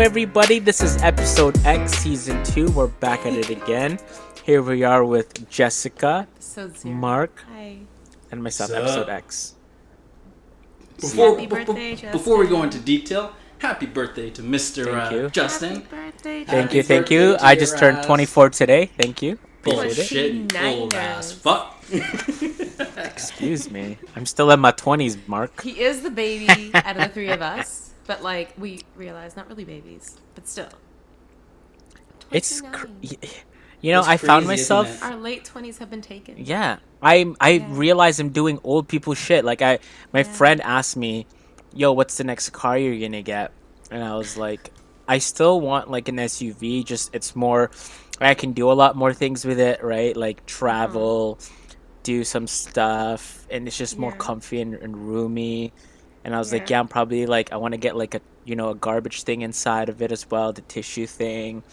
everybody. This is episode X, season 2. We're back at it again. Here we are with Jessica, Mark, Hi. and myself, episode X. Happy birthday, Justin. Before we go into detail, happy birthday to Mr. Justin. Happy birthday, Thank you. I just turned 24 today. Thank you. Bullshit, you old ass fuck. Excuse me. I'm still in my 20s, Mark. He is the baby out of the three of us, but like we realize, not really babies, but still. It's, 29. I found myself. Our late 20s have been taken. Yeah, I realize I'm doing old people shit. Like my friend asked me, "Yo, what's the next car you're gonna get?" And I was like, I still want like an SUV. Just it's more, I can do a lot more things with it, right? Like travel, do some stuff, and it's just more comfy and roomy. And I was like, I'm probably like, I want to get like a a garbage thing inside of it as well, the tissue thing.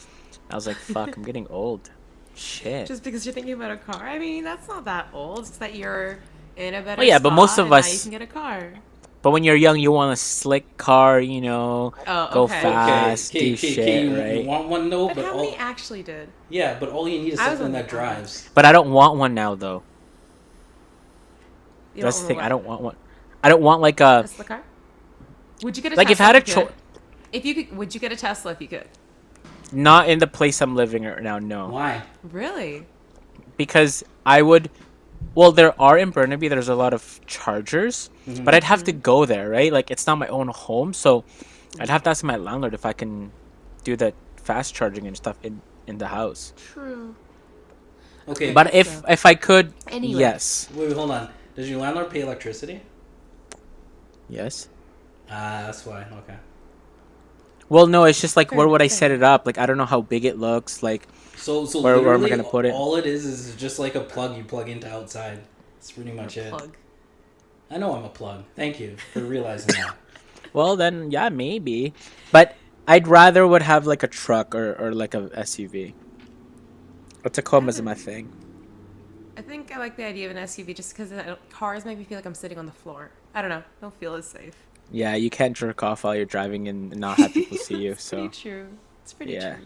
I was like, fuck, I'm getting old. Shit. Just because you're thinking about a car? I mean, that's not that old. It's that you're in a better but spot most of and us now you can get a car. But when you're young, you want a slick car, go fast, do shit, right? You want one though, but how many actually did? Yeah, but all you need is something that drives. But I don't want one now, though. You That's the thing. what? I don't want one. I don't want like a Tesla car. Would you get a like Tesla if I had a choice? If you could, would you get a Tesla if you could? Not in the place I'm living right now. No. Why? Really? Because I would. Well, there are in Burnaby. There's a lot of chargers, but I'd have to go there, right? Like it's not my own home, so I'd have to ask my landlord if I can do the fast charging and stuff in the house. True. Okay. But if I could, anyway. Yes. Wait, hold on. Does your landlord pay electricity? Yes. That's why. Okay. Well, no, it's just like where would I set it up? Like I don't know how big it looks. Like so where am I gonna put it? All it is just like a plug you plug into outside. That's pretty much it. Plug. I know I'm a plug. Thank you for realizing that. Well, then yeah, maybe. But I'd rather would have like a truck or like a SUV. A Tacoma is my thing. I think I like the idea of an SUV just because cars make me feel like I'm sitting on the floor. I don't know. I don't feel as safe. Yeah, you can't jerk off while you're driving and not have people see you. So Pretty true. It's pretty true.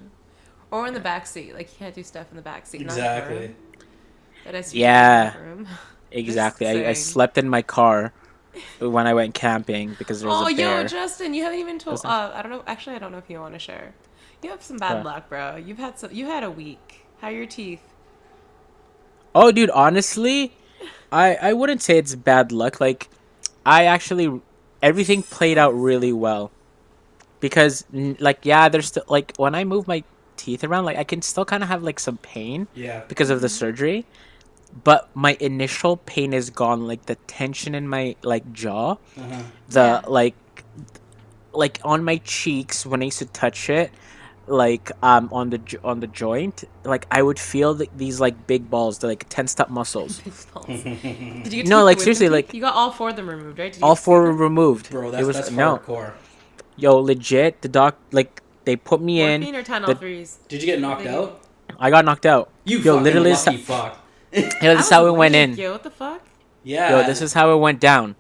Or in the back seat, like you can't do stuff in the back seat. Exactly. That SUV yeah. Exactly. I Just slept in my car when I went camping because there was a bear. Oh, yo, Justin, you haven't even told. I don't know. Actually, I don't know if you want to share. You have some bad luck, bro. You had a week. How are your teeth? Oh, dude, honestly, I wouldn't say it's bad luck. Like, everything played out really well. Because, like, there's still, like, when I move my teeth around, like, I can still kind of have, like, some pain. Yeah. Because of the surgery. But my initial pain is gone. Like, the tension in my, like, jaw. Like, on my cheeks, when I used to touch it, like on the joint, like I would feel these like big balls, they're like tensed up muscles. Big balls. Did you get no, like seriously, like you got all 4 of them removed, right? All 4 were removed. Bro, that's hardcore. Yo, legit, the doc, like they put me Morphine or Tylenol 3s? Did you get knocked out? I got knocked out. You literally lucky fuck. Yo, this is how it went in. Yo, what the fuck? Yeah. Yo, this is how it went down.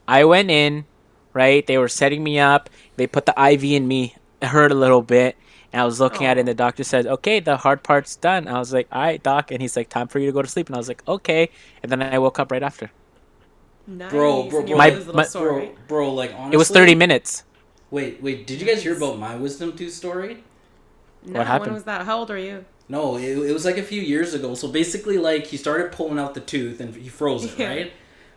I went in, right? They were setting me up. They put the IV in me. It hurt a little bit. And I was looking at it, and the doctor said, "Okay, the hard part's done." I was like, "All right, doc." And he's like, "Time for you to go to sleep." And I was like, "Okay." And then I woke up right after. Nice. Bro, like honestly, it was 30 minutes. Wait, did you guys hear about my wisdom tooth story? No, what happened? When was that? How old are you? No, it was like a few years ago. So basically, like he started pulling out the tooth and he froze it, right?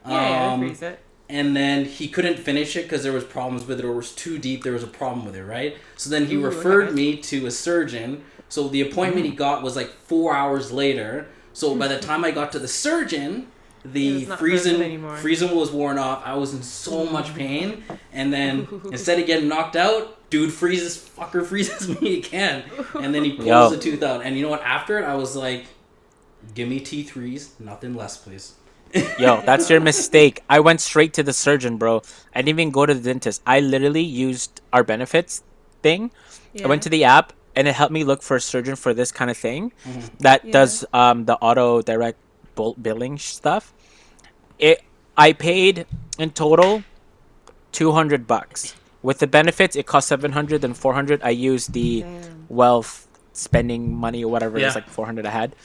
Yeah, freeze it. And then he couldn't finish it because there was problems with it, or it was too deep. There was a problem with it, right? So then he referred me to a surgeon. So the appointment he got was like 4 hours later. So by the time I got to the surgeon, the freezing was worn off. I was in so much pain. And then instead of getting knocked out, dude freezes me again. And then he pulls the tooth out. And you know what? After it, I was like, give me T3s, nothing less, please. Yo, that's your mistake. I went straight to the surgeon, bro. I didn't even go to the dentist. I literally used our benefits thing. I went to the app, and it helped me look for a surgeon for this kind of thing that does the auto direct billing stuff. I paid in total $200, with the benefits, it cost 700 and 400. I used the wealth spending money or whatever it is, like 400 I had,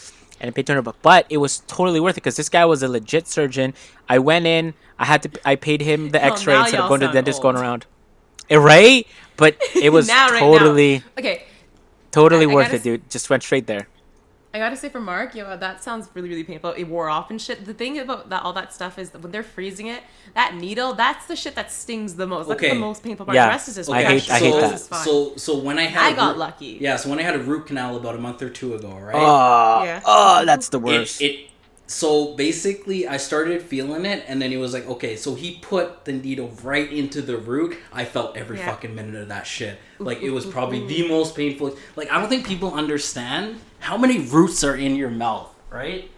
and I paid 200 bucks. But it was totally worth it because this guy was a legit surgeon. I went in, I paid him the X-ray instead of going to the dentist going around. Right? But it was totally worth it, dude. Just went straight there. I gotta say for Mark, that sounds really, really painful. It wore off and shit. The thing about all that stuff is that when they're freezing it, that needle, that's the shit that stings the most. That's the most painful part. The rest is just I hate that. So when I got lucky. Yeah, so when I had a root canal about a month or two ago, right? Oh, that's the worst. So basically, I started feeling it, and then he was like, okay, so he put the needle right into the root. I felt every fucking minute of that shit. Like, it was probably the most painful. Like, I don't think people understand how many roots are in your mouth, right?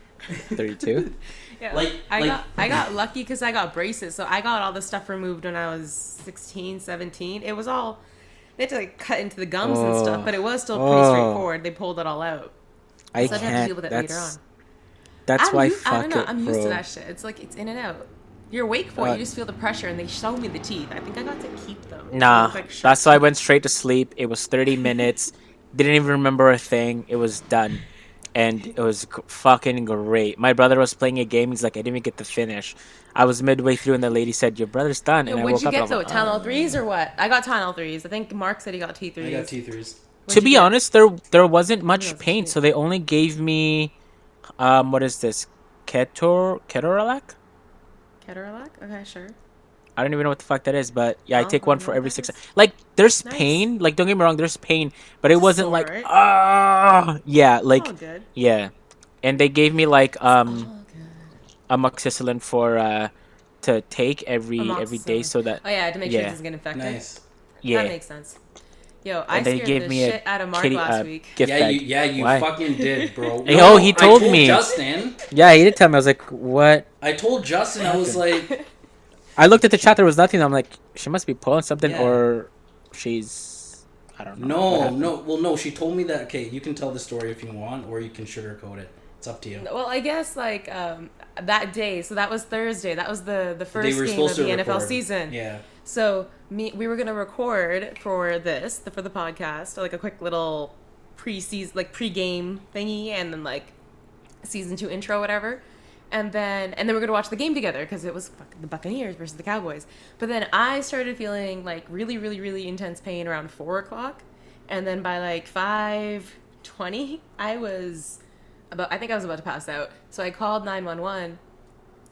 32? Yeah. I got lucky because I got braces, so I got all the stuff removed when I was 16, 17. It was all, they had to, like, cut into the gums and stuff, but it was still pretty straightforward. They pulled it all out. I can't. Have to deal with it later on. That's why I don't know. I'm used to that shit. It's like, it's in and out. You're awake for it. You just feel the pressure, and they showed me the teeth. I think I got to keep them. Nah, that's why I went straight to sleep. It was 30 minutes. Didn't even remember a thing. It was done. And it was fucking great. My brother was playing a game. He's like, I didn't even get to finish. I was midway through, and the lady said, your brother's done. And what'd you get, though? Tylenol 3s or what? I got Tylenol 3s. I think Mark said he got T3s. I got T3s. To be honest, there wasn't much pain, so they only gave me, what is this? Ketorolac? Ketorolac? Okay, sure. I don't even know what the fuck that is, but yeah, I take one for every 6 hours. Like, there's pain. Like, don't get me wrong, there's pain, but it wasn't like, yeah, like, yeah. And they gave me like amoxicillin for to take every day, so that to make sure it doesn't get infected. Nice. Yeah, that makes sense. Yo, I scared the shit out of Mark last week. Gift bag. You fucking did, bro. No, he told me. Justin. Yeah, he did tell me. I was like, what? I told Justin, I was like... I looked at the chat, there was nothing. I'm like, she must be pulling something, or she's... I don't know. No, she told me that, okay, you can tell the story if you want, or you can sugarcoat it. It's up to you. Well, I guess, like, that day, so that was Thursday. That was the first game of the NFL season. Yeah. So we were gonna record for the podcast, like a quick little pre-season, like pre-game thingy, and then like season 2 intro, whatever, and then we're gonna watch the game together because it was the Buccaneers versus the Cowboys. But then I started feeling like really, really, really intense pain around 4:00, and then by like 5:20, I think I was about to pass out. So I called 911.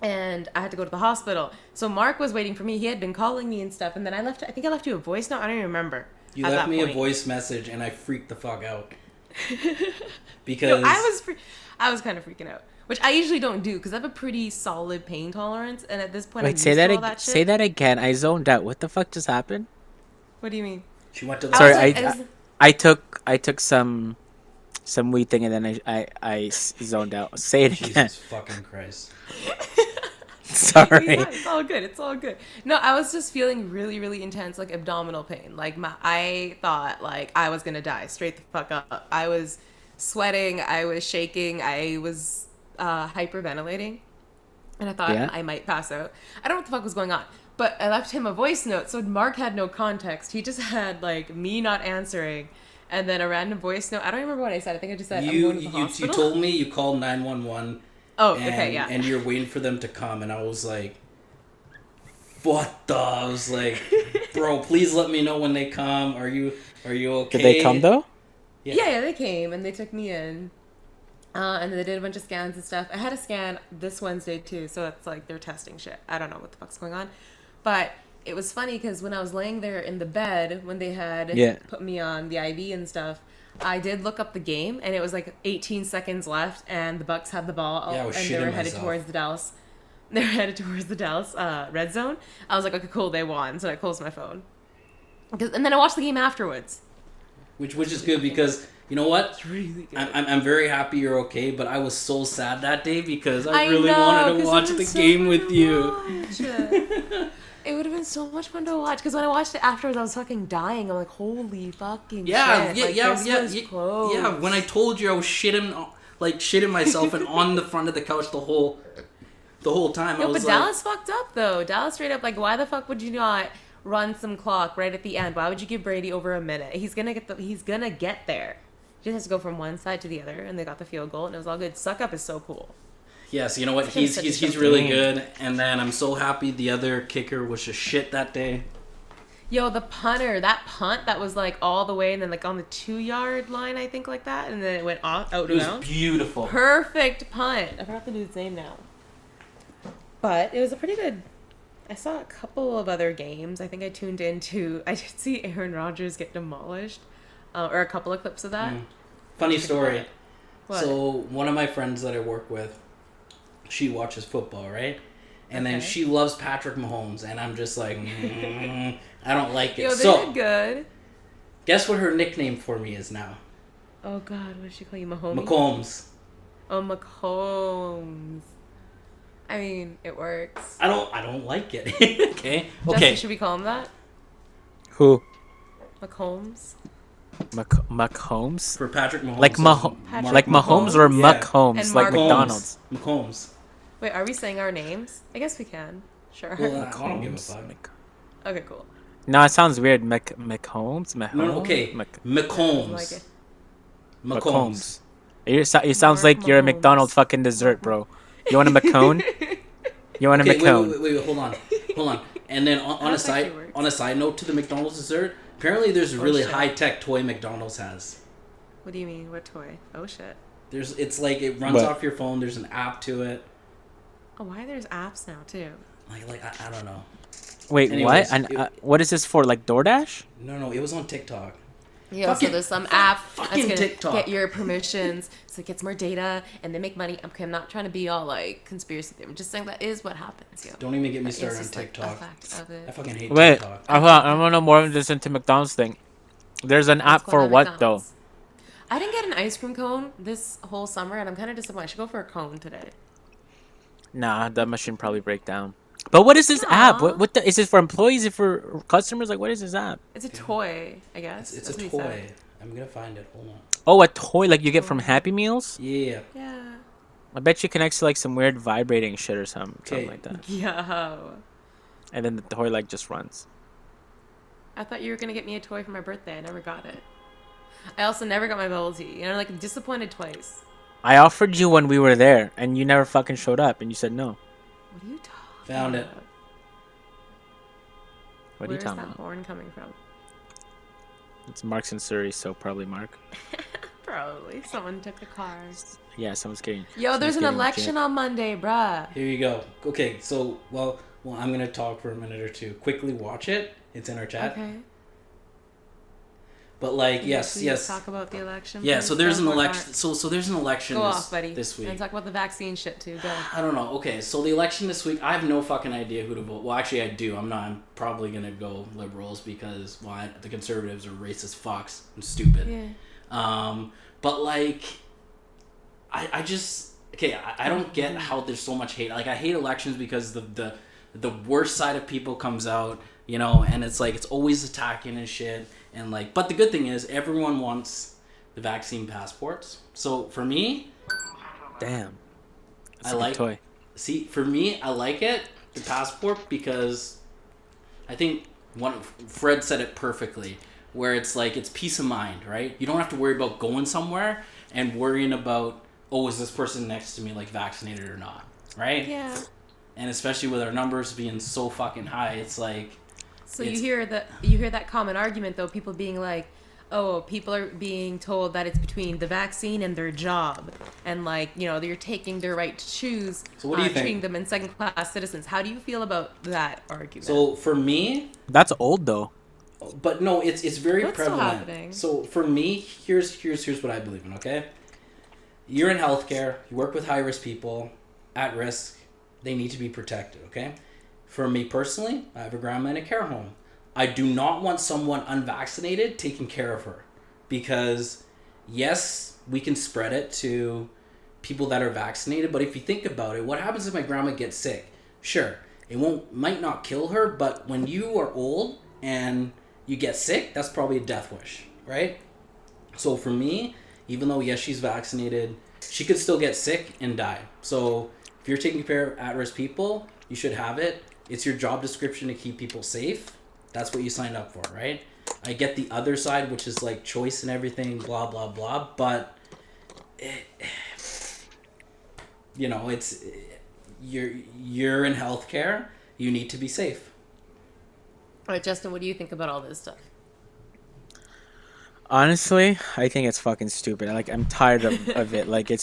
And I had to go to the hospital. So Mark was waiting for me. He had been calling me and stuff. And then I think I left you a voice note. I don't even remember. You left me a voice message, and I freaked the fuck out. Because... No, I was kind of freaking out. Which I usually don't do, because I have a pretty solid pain tolerance. And at this point, I'm used to all that shit. Say that again. I zoned out. What the fuck just happened? What do you mean? She went to the... Sorry, I took some weed thing, and then I zoned out. Say it again. Jesus fucking Christ. Sorry. It's all good. It's all good. No, I was just feeling really, really intense, like abdominal pain. Like I thought like I was gonna die straight the fuck up. I was sweating. I was shaking. I was hyperventilating, and I thought I might pass out. I don't know what the fuck was going on, but I left him a voice note, so Mark had no context. He just had like me not answering, and then a random voice note. I don't remember what I said. I think I just said I'm going to the hospital. You told me you called 911. Oh, okay, yeah. And you're waiting for them to come, and I was like, what the? I was like, bro, please let me know when they come. Are you okay? Did they come, though? Yeah, they came, and they took me in. And they did a bunch of scans and stuff. I had a scan this Wednesday, too, so it's like they're testing shit. I don't know what the fuck's going on. But it was funny, because when I was laying there in the bed, when they had put me on the IV and stuff, I did look up the game, and it was like 18 seconds left, and the Bucks had the ball, and they were headed towards the Dallas. They were headed towards the Dallas red zone. I was like, okay, cool, they won. So I closed my phone, and then I watched the game afterwards. Which is good, because you know what? It's really good. I'm very happy you're okay, but I was so sad that day because I really wanted to watch the game with you. It would have been so much fun to watch, because when I watched it afterwards, I was fucking dying. I'm like, holy fucking shit. Yeah. When I told you I was shitting myself and on the front of the couch the whole time. But Dallas fucked up, though. Dallas straight up, like, why the fuck would you not run some clock right at the end. Why would you give Brady over a minute? He's gonna get there. He just has to go from one side to the other, and they got the field goal, and it was all good. Suck up is so cool. Yes, you know what? He's really good. And then I'm so happy the other kicker was just shit that day. Yo, the punter, that punt that was like all the way and then like on the 2-yard line, I think, like that, and then it went out of bounds. It was beautiful. Perfect punt. I forgot the dude's name now. But it was a pretty good. I saw a couple of other games. I think I tuned into. I did see Aaron Rodgers get demolished, or a couple of clips of that. Funny story. What? So one of my friends that I work with, she watches football, right? And then she loves Patrick Mahomes, and I'm just like, I don't like it. Yo, they so did good. Guess what her nickname for me is now? Oh God, what did she call you, Mahomes? McCombs. Oh, McCombs. I mean, it works. I don't like it. Okay. Justin, should we call him that? Who? McCombs. McCombs? For Patrick Mahomes. Like Mahomes or McCombs, And like Mark McDonald's. McCombs. Wait, are we saying our names? I guess we can. Sure. Well, I don't give a fuck. Okay, cool. No, it sounds weird. McCombs? No, okay. McCombs. Like it. McCombs. It sounds like you're a McDonald's fucking dessert, bro. You want a McCone? You want a McCone? Wait, hold on. And then on a side note to the McDonald's dessert, apparently there's a really high tech toy McDonald's has. What do you mean? What toy? Oh shit. It's like it runs off your phone. There's an app to it. Oh, why there's apps now too? Like I don't know. Wait, Anyways, what? And what is this for? Like DoorDash? No, it was on TikTok. Yeah, so there's some app that's gonna TikTok. get your permissions, so it gets more data, and they make money. Okay, I'm not trying to be all like conspiracy theory. I'm just saying that is what happens. Yo. Don't even get me That started is on just, like, TikTok. a fact of it. I fucking hate Wait, TikTok. I want to know more than just into McDonald's thing. There's an app What's for going on what McDonald's? though? I didn't get an ice cream cone this whole summer, and I'm kind of disappointed. I should go for a cone today. Nah, that machine probably break down. But what is this app? What is it for employees? Is it for customers? Like, what is this app? It's a toy, I guess. It's That's a what he toy. said. I'm gonna find it. Hold on. Oh, a toy like you get from Happy Meals? Yeah. Yeah. I bet you connects to like some weird vibrating shit or something like that. Yo. And then the toy like just runs. I thought you were gonna get me a toy for my birthday. I never got it. I also never got my bubble tea. You know, like disappointed twice. I offered you when we were there, and you never fucking showed up, and you said no. What are you talking Found it. about? What are you Where's talking that about? horn coming from? It's Mark's in Surrey, so probably Mark. Probably. Someone took the car. Yeah, someone's getting. Yo, there's an getting election on Monday, bruh. Here you go. Okay, so well, I'm gonna talk for a minute or two. Quickly watch it. It's in our chat. Okay. But like, Please yes. Talk about the election. Yeah. please. So there's an Go for it, election. So there's an election. Go this, off, buddy. This week. And talk about the vaccine shit too. Go. I don't know. Okay, so the election this week, I have no fucking idea who to vote. Well, actually, I do. I'm not. I'm probably gonna go Liberals because the Conservatives are racist fucks and stupid. Yeah. But like, I just I don't get how there's so much hate. Like, I hate elections because the worst side of people comes out, you know, and it's like it's always attacking and shit. And like, but the good thing is everyone wants the vaccine passports. So for me, Damn. That's I a good like. toy. See, for me, I like it, the passport, because I think Fred said it perfectly, where it's like, it's peace of mind, right? You don't have to worry about going somewhere and worrying about, oh, is this person next to me like vaccinated or not, right? Yeah. And especially with our numbers being so fucking high, it's like. So you hear that common argument though, people being like, oh, people are being told that it's between the vaccine and their job, and like, you know, you're taking their right to choose. So what do you think? Treating them in second-class citizens. How do you feel about that argument? So for me, That's old though. but no, it's very What's still prevalent. happening? So for me, here's what I believe in. Okay, you're in healthcare. You work with high risk people, at risk. They need to be protected. Okay. For me personally, I have a grandma in a care home. I do not want someone unvaccinated taking care of her, because yes, we can spread it to people that are vaccinated. But if you think about it, what happens if my grandma gets sick? Sure, it might not kill her, but when you are old and you get sick, that's probably a death wish, right? So for me, even though yes, she's vaccinated, she could still get sick and die. So if you're taking care of at-risk people, you should have it. It's your job description to keep people safe. That's what you signed up for, right? I get the other side, which is like choice and everything, blah blah blah. But you know, it's you're in healthcare. You need to be safe. All right, Justin, what do you think about all this stuff? Honestly, I think it's fucking stupid. Like, I'm tired of it. Like, I'm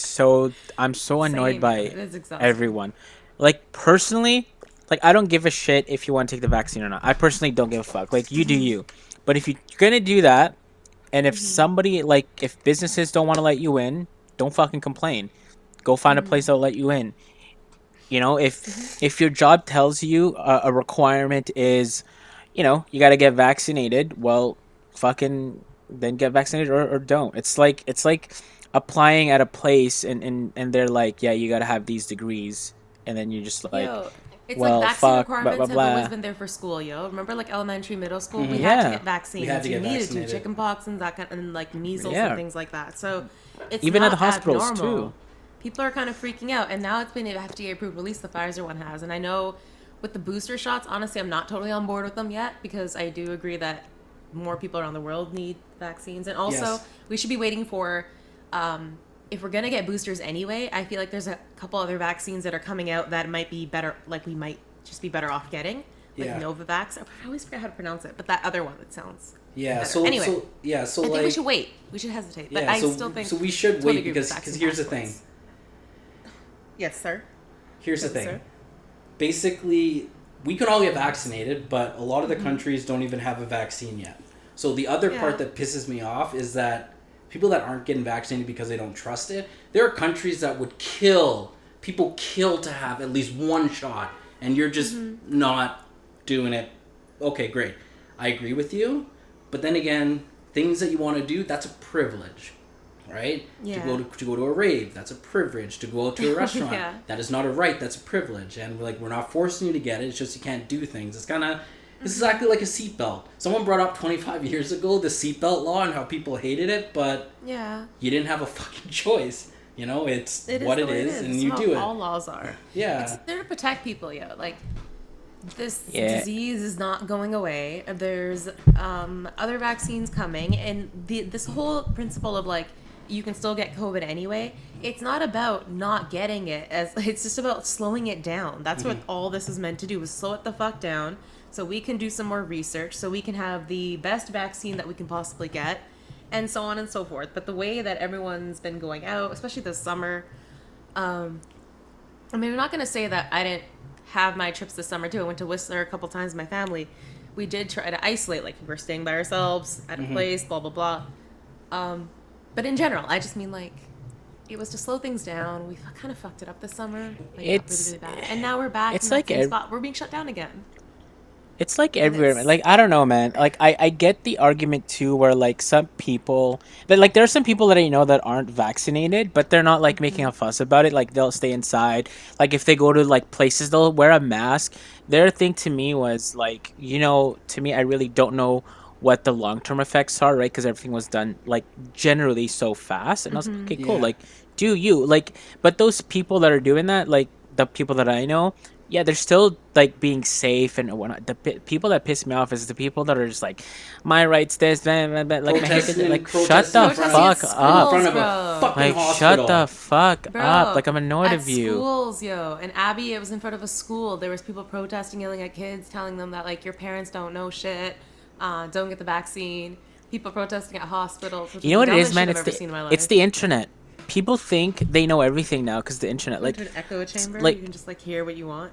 so annoyed Same. by It is exhausting. everyone. Like, personally, like, I don't give a shit if you want to take the vaccine or not. I personally don't give a fuck. Like, you do you. But if you're gonna do that, and if somebody, like, if businesses don't want to let you in, don't fucking complain. Go find a place that'll let you in. You know, if your job tells you a requirement is, you know, you got to get vaccinated, well, fucking then get vaccinated or don't. It's like applying at a place and they're like, yeah, you got to have these degrees, and then you're just like, Yo, it's well, like vaccine fuck, blah blah requirements have always blah. been there for school, yo. Remember, like elementary, middle school, we had to Yeah, get vaccines. We had to You get needed vaccinated. to, chicken pox and that kind, and like measles Yeah. and things like that. So it's Even at not the hospitals, abnormal. too. People are kind of freaking out, and now it's been an FDA approved release. The Pfizer one has, and I know with the booster shots, honestly, I'm not totally on board with them yet because I do agree that more people around the world need vaccines, and also Yes. we should be waiting for. If we're gonna get boosters anyway, I feel like there's a couple other vaccines that are coming out that might be better. Like we might just be better off getting, like Yeah. Novavax. I always forget how to pronounce it, but that other one that sounds Yeah. better. So Anyway, so yeah. So I like think we should wait. We should hesitate, but yeah. I So still think so we should totally wait agree with because vaccine here's the thing. passports. Yes, sir. Here's the Yes, thing. sir. Basically, we can all get vaccinated, but a lot of the countries don't even have a vaccine yet. So the other Yeah. part that pisses me off is that people that aren't getting vaccinated because they don't trust it, there are countries that would kill to have at least one shot, and you're just not doing it. Okay, great. I agree with you, but then again, things that you want to do, that's a privilege. Right? Yeah. To go to a rave, that's a privilege. To go out to a restaurant, Yeah. that is not a right, that's a privilege. And we're not forcing you to get it, it's just you can't do things. It's kind of, it's exactly like a seatbelt. Someone brought up 25 years ago the seatbelt law and how people hated it, but Yeah, you didn't have a fucking choice. You know, it's it is what the it way is, and It's you how do all it. laws are. Yeah. It's there to protect people, yo. Like this Yeah. disease is not going away. There's other vaccines coming, and this whole principle of like you can still get COVID anyway. It's not about not getting it, as it's just about slowing it down. That's what all this is meant to do: is slow it the fuck down, so we can do some more research, so we can have the best vaccine that we can possibly get, and so on and so forth. But the way that everyone's been going out, especially this summer, I mean, I'm not going to say that I didn't have my trips this summer too. I went to Whistler a couple times with my family. We did try to isolate, like we were staying by ourselves at a place, blah, blah, blah. But in general, I just mean like, it was to slow things down. We kind of fucked it up this summer. Like, It's- really, really bad. And now we're back it's in that like same ev- spot. We're being shut down again. It's like everywhere, man. Like, I don't know, man. Like, I get the argument too, where like some people, but like there are some people that I know that aren't vaccinated, but they're not like making a fuss about it. Like, they'll stay inside. Like, if they go to like places, they'll wear a mask. Their thing to me was like, you know, to me, I really don't know what the long term effects are, right? Because everything was done like generally so fast, and I was like, okay, cool. Yeah. Like, do you like? But those people that are doing that, like the people that I know, yeah, they're still like being safe and whatnot. The people that piss me off is the people that are just like, my rights, this, blah, blah, blah. Like, shut Protesting the in front fuck of- up. in front of Bro. a fucking Like, hospital. shut the fuck Bro, up. Like, I'm annoyed at of you. schools, yo. And Abby, it was in front of a school. There was people protesting, yelling at kids, telling them that like your parents don't know shit, don't get the vaccine. People protesting at hospitals. Which You know what it dumbest is, man? shit I've It's ever seen in my life. it's the internet. People think they know everything now because the internet. Like Like, an echo chamber. like- You can just like hear what you want.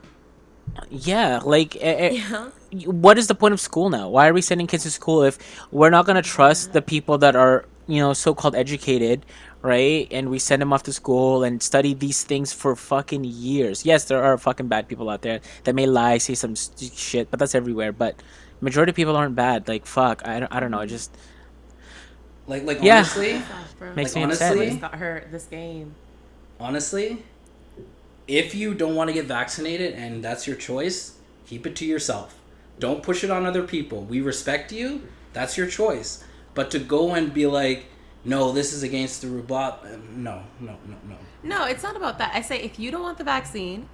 yeah, like, Yeah. what is the point of school now? Why are we sending kids to school if we're not gonna trust the people that are, you know, so-called educated, right? And we send them off to school and study these things for fucking years. Yes, there are fucking bad people out there that may lie, say some shit, but that's everywhere. But majority of people aren't bad. Like, fuck, I don't know. It just Like Yeah. honestly, Gosh, bro. makes Like, me upset. honestly- Just got hurt this game. honestly, if you don't want to get vaccinated and that's your choice, keep it to yourself. Don't push it on other people. We respect you. That's your choice. But to go and be like, no, this is against the robot. No. No, it's not about that. I say if you don't want the vaccine,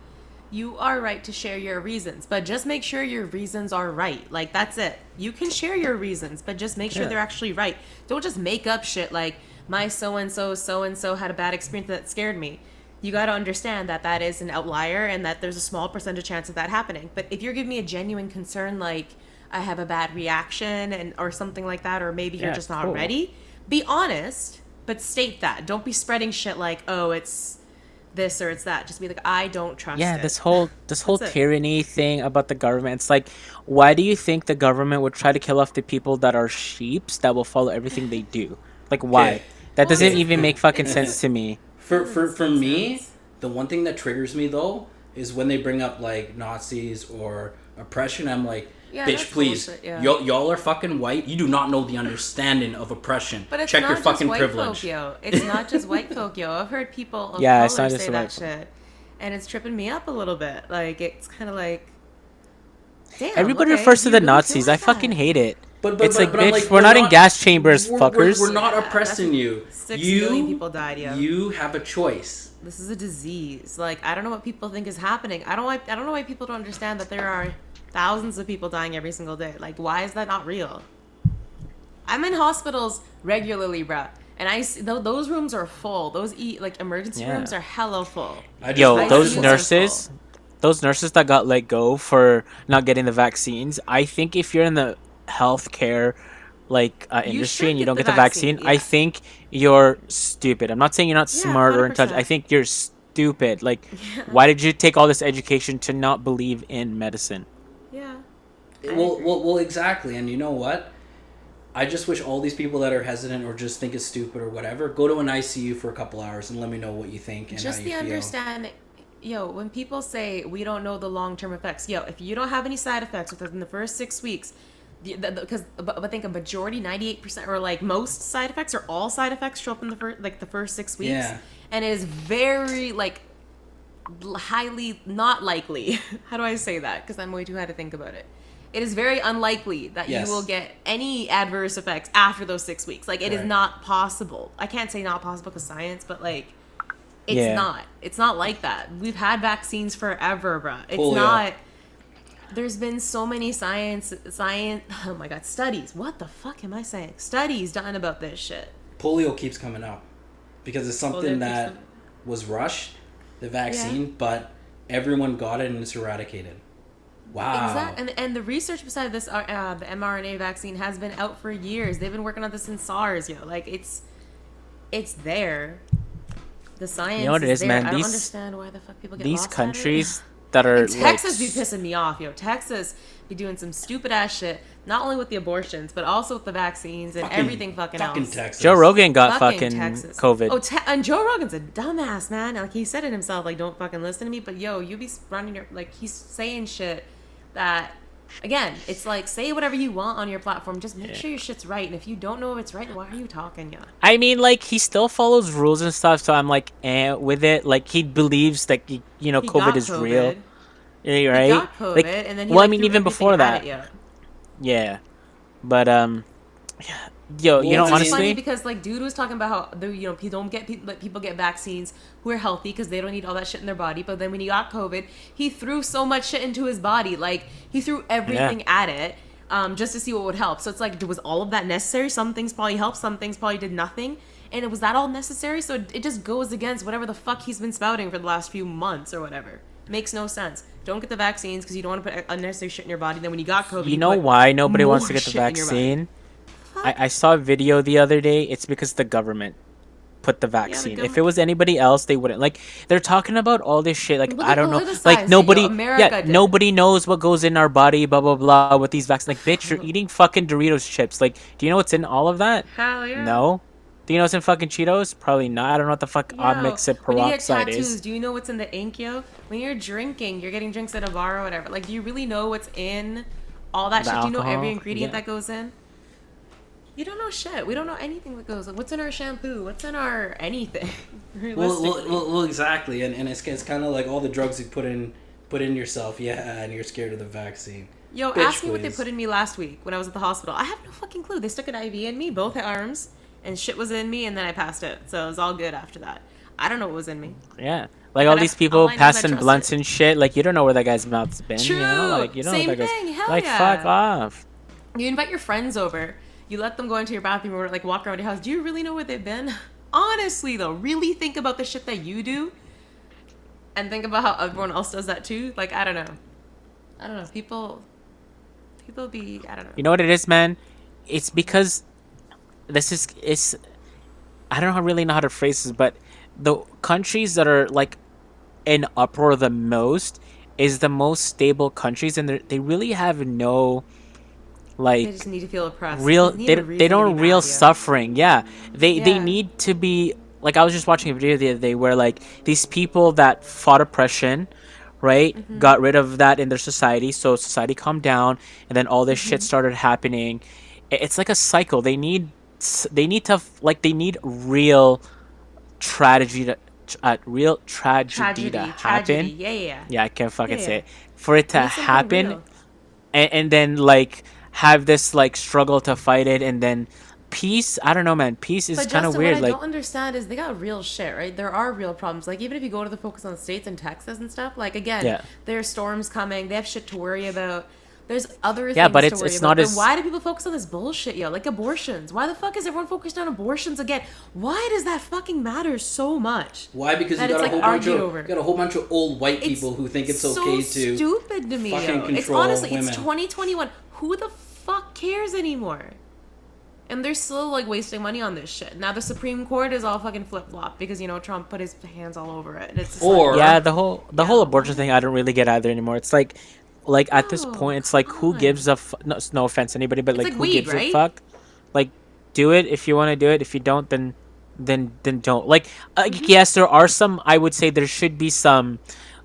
you are right to share your reasons, but just make sure your reasons are right. Like, that's it. You can share your reasons, but just make sure they're actually right. Don't just make up shit like, my so-and-so had a bad experience that scared me. You got to understand that that is an outlier and that there's a small percentage chance of that happening. But if you're giving me a genuine concern, like, I have a bad reaction and or something like that, or maybe you're just not ready, be honest, but state that. Don't be spreading shit like, oh, it's this or it's that. Just be like, I don't trust it. This whole tyranny thing about the government. It's like, why do you think the government would try to kill off the people that are sheeps that will follow everything they do? Like, why? Okay. That doesn't even make fucking sense to me. For me, the one thing that triggers me though is when they bring up like Nazis or oppression. I'm like, bitch, please, y'all are fucking white. You do not know the understanding of oppression. But it's check not your fucking just white privilege. Folk, yo. It's not just white folk, yo. I've heard people of it's color not just say white that folk. shit, and it's tripping me up a little bit. Like, it's kind of like, damn. Everybody okay, refers to you the really feel Nazis. like I fucking that. hate it. But It's like, I'm bitch, we're not in gas chambers, we're, fuckers. We're not Yeah, oppressing you. 6 million people died, yo. You have a choice. This is a disease. Like, I don't know what people think is happening. I don't know why people don't understand that there are thousands of people dying every single day. Like, why is that not real? I'm in hospitals regularly, bruh. And I see, those rooms are full. Those emergency rooms are hella full. Those nurses that got let go for not getting the vaccines, I think if you're in the healthcare industry and you don't get the vaccine, I think you're stupid. I'm not saying you're not smart or intelligent. I think you're stupid. Like, why did you take all this education to not believe in medicine? Yeah. Well, exactly. And you know what? I just wish all these people that are hesitant or just think it's stupid or whatever, go to an ICU for a couple hours and let me know what you think and just how you the feel. understanding. Yo, when people say we don't know the long-term effects, yo, if you don't have any side effects within the first 6 weeks, because I think a majority, 98%, or like most side effects or all side effects show up in the first 6 weeks, and it is very like highly not likely. How do I say that? Because I'm way too high to think about it. It is very unlikely that you will get any adverse effects after those 6 weeks. Like, it is not possible. I can't say not possible because science, but like, it's not. It's not like that. We've had vaccines forever, bruh. It's not. There's been so many science. Oh my god, studies. What the fuck am I saying? Studies done about this shit. Polio keeps coming up because it's something that was rushed, the vaccine, but everyone got it and it's eradicated. Wow. Exactly. And the research beside this, the mRNA vaccine has been out for years. They've been working on this since SARS, yo. Like, it's there. The science you know what it is, there. man? I don't understand why the fuck people get these lost countries at it. that are and Texas be pissing me off, yo. Texas be doing some stupid ass shit, not only with the abortions, but also with the vaccines and everything fucking else. Texas. Joe Rogan got fucking Texas. COVID. Oh, and Joe Rogan's a dumbass, man. Like, he said it himself, like, don't fucking listen to me. But yo, you be running your, like, he's saying shit that, again, it's like, say whatever you want on your platform. Just make sure your shit's right. And if you don't know if it's right, why are you talking, yo? I mean, like, he still follows rules and stuff, so I'm like, with it. Like, he believes that, COVID is real. Yeah, right? He got COVID, like, and then he even before that. Yeah. But, yo, honestly, it's funny because like dude was talking about how you don't get people get vaccines who are healthy because they don't need all that shit in their body. But then when he got COVID, he threw so much shit into his body, like he threw everything at it, just to see what would help. So it's like, was all of that necessary? Some things probably helped, some things probably did nothing. And was that all necessary? So it just goes against whatever the fuck he's been spouting for the last few months or whatever. Makes no sense. Don't get the vaccines because you don't want to put unnecessary shit in your body. Then when you got COVID, you know why nobody wants to get the vaccine? I saw a video the other day. It's because the government put the vaccine. If it was anybody else, they wouldn't. Like, they're talking about all this shit. Like, I don't know. Like, nobody knows what goes in our body, blah, blah, blah, with these vaccines. Like, bitch, you're eating fucking Doritos chips. Like, do you know what's in all of that? Hell yeah. No? Do you know what's in fucking Cheetos? Probably not. I don't know what the fuck omixit peroxide when you get tattoos, is. do you know what's in the ink, yo? When you're drinking, you're getting drinks at a bar or whatever. Like, do you really know what's in all that shit? Do you know every ingredient that goes in? You don't know shit. We don't know anything that goes in. What's in our shampoo? What's in our anything? well, exactly. And it's kind of like all the drugs you put in yourself, and you're scared of the vaccine. Yo, ask me what they put in me last week when I was at the hospital. I have no fucking clue. They stuck an IV in me, both arms, and shit was in me, and then I passed out. So it was all good after that. I don't know what was in me. Yeah. Like all But these all people I know is I passing trust blunts it. and shit. Like you don't know where that guy's mouth's been. You know, True. like you don't know Same where that guy's. thing. Hell Like fuck yeah. off. You invite your friends over. You let them go into your bathroom or like walk around your house. Do you really know where they've been? Honestly, though, really think about the shit that you do, and think about how everyone else does that too. Like I don't know. I don't know. People be. I don't know. You know what it is, man? It's because this is it's. I don't really know how to phrase this, but the countries that are like in uproar the most is the most stable countries, and they really have no They like just need to feel oppressed. real They need they, a they reason to be don't real mad, yo. suffering. Yeah, they Yeah. need to be like, I was just watching a video the other day where like these people that fought oppression, right, got rid of that in their society, so society calmed down, and then all this shit started happening. It's like a cycle. They need to like they need tragedy to real tragedy to Tragedy. happen. Yeah, yeah, yeah. Yeah, I can't Yeah, fucking say yeah. it. For it We to need something happen, real. and then like have this like struggle to fight it, and then peace. I don't know, man. Peace is But kind of Justin, what weird. I Like, don't understand is they got real shit, right? There are real problems. Like even if you go to the focus on the states and Texas and stuff, like again, yeah, there's storms coming. They have shit to worry about. There's other yeah, but things to worry it's about. not Then as why do people focus on this bullshit, yo? Like abortions. Why the fuck is everyone focused on abortions again? Why does that fucking matter so much? Why? Because you That got it's, a whole like, bunch argued of over. you got a whole bunch of old white It's people who think it's so okay to stupid to me, fucking yo. It's control honestly, women. it's 2021. Who the fuck cares anymore? And they're still like wasting money on this shit. Now the Supreme Court is all fucking flip flop because you know Trump put his hands all over it. And it's just Or- like, yeah. The whole abortion thing, I don't really get either anymore. It's like at this no, point, it's like come who on. gives a no offense to anybody, but It's like like who weed, gives a right? fuck? Like, do it if you want to do it. If you don't, then don't. Like, yes, there are some. I would say there should be some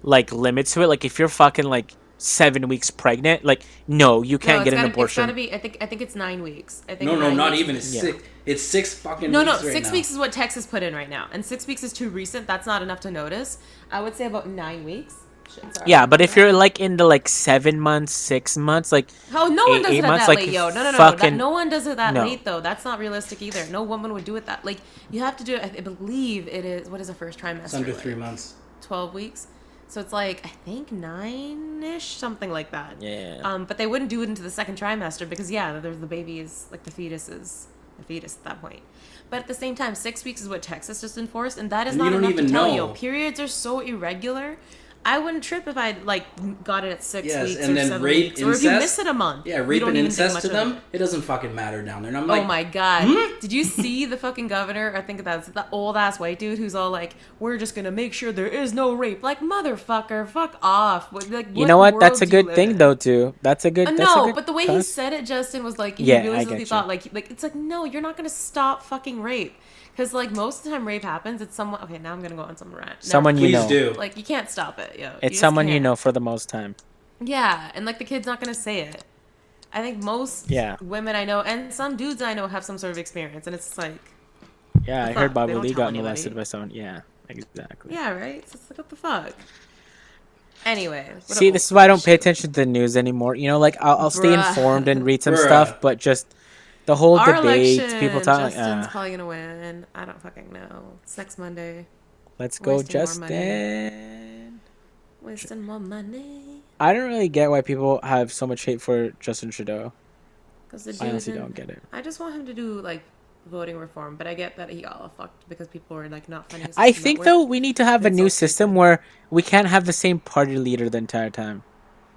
like limits to it. Like, if you're fucking like 7 weeks pregnant, like no, you No, can't get an it's abortion. gotta be. I think it's 9 weeks. I think No, 9 not weeks even. is- It's six. It's 6 fucking No, weeks right 6 now. weeks is what Texas put in right now, and 6 weeks is too recent. That's not enough to notice. I would say about 9 weeks. Shit, sorry. Yeah, but if you're like in the like 7 months, 6 months, like Oh, no one does eight it at months, that like late, yo. No. fucking No one does it that no. late, though. That's not realistic either. No woman would do it that. Like, you have to do it. I believe it is. What is the first trimester? It's under like? 3 months. 12 weeks. So it's like, I think 9-ish, something like that. Yeah. But they wouldn't do it into the second trimester because, yeah, there's the baby is, like, the fetus at that point. But at the same time, 6 weeks is what Texas just enforced, and that is And not you don't enough even to tell know. you. Periods are so irregular. I wouldn't trip if I like got it at 6 Yes, weeks and or then 7 rape, weeks, or if you incest. miss it a month. Yeah, you rape don't and even think incest much to of them, it. it doesn't fucking matter down there. And I'm like, Oh my god! Did you see the fucking governor? I think that's the old ass white dude who's all like, "We're just gonna make sure there is no rape." Like, motherfucker, fuck off. Like, You know what? That's a world do you good live thing in? though too. That's a good. That's a No, good but the way he concept. said it, Justin, was like, he Yeah, really I really get thought you. like it's like, no, you're not gonna stop fucking rape. Because, like, most of the time rape happens, it's someone... Okay, now I'm going to go on some rant. Never Someone mind. you please know. do. Like, you can't stop it, yo. It's just someone you can't. know for the most time. Yeah, and, like, the kid's not going to say it. I think most Yeah. women I know, and some dudes I know, have some sort of experience, and it's like... Yeah, I the heard fuck? Bobby They don't Lee tell got anybody. molested by someone. Yeah, exactly. Yeah, right? So it's like, what the fuck? Anyway. what See, a- this is why I don't pay attention to the news anymore. You know, like I'll stay Bruh. informed and read some Bruh. stuff, but just the whole Our debate, election, people talking. Justin's probably going to win. I don't fucking know. It's next Monday. Let's go, wasting more money. Justin. Wasting more money. I don't really get why people have so much hate for Justin Trudeau. Because the I dude honestly didn't- don't get it. I just want him to do like voting reform, but I get that he got all fucked because people were like not funding. his I system think that though worked. we need to have a It's new all system stupid. where we can't have the same party leader the entire time.